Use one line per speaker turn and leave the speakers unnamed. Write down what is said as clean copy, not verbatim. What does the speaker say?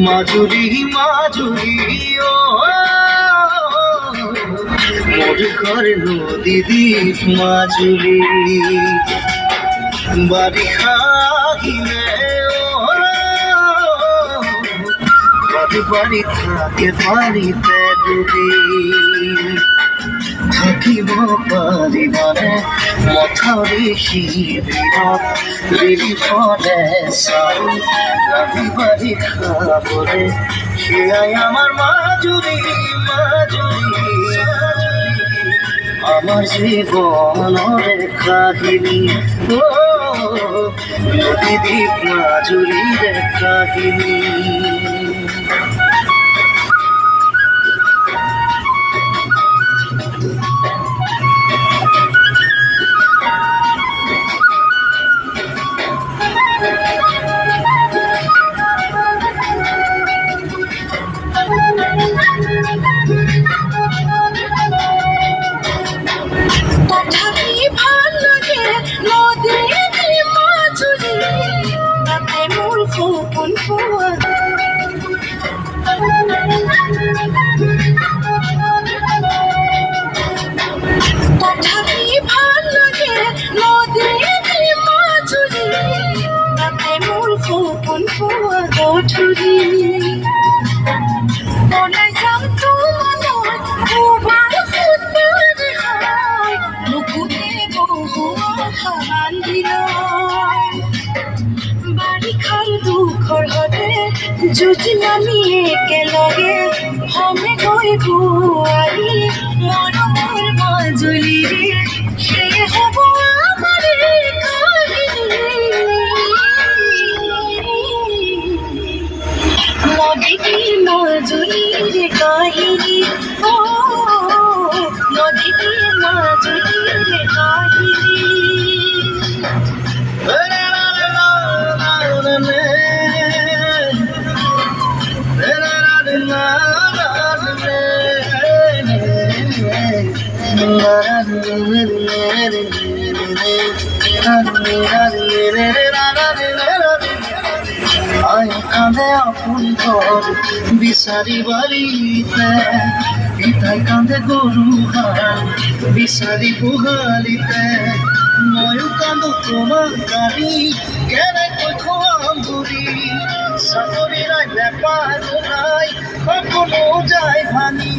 মাজুলী মাজুলী ও মোর ঘর নদী দ্বীপ মাজুলী বারিষা আহিলে বাড়ি বাড়ি থাকে বাড়িতে ডুবি থাকিব পাৰিবানে মথাউৰি শিবিৰত ৰিলিফতে চাউল ৰান্ধি বাঢ়ি খাবলৈ সেয়াই আমাৰ মাজুলী মাজুলী আমার জীবনের কাহিনী নদী দ্বীপ মাজুলীর কাহিনী
যদি আমি একেলগে হমে গৈ বোৱাৰী মৰমৰ মাজুলীৰে সেয়ে হ'ব আমাৰ নদী মাজুলীৰে কাহিনী নদী মাজুলীৰে কাহিনী
কাঁদে আপন ঘর বিচারি বাড়িতে পিতাই কাঁদে গরু হাল বিচারি গোহালিতে ময়ো কাঁদো তোমার গাড়ি কেনে কই খোয়াম বুড়ি চাকরিরাই ব্যাপার নাই কখনো যায় ভানি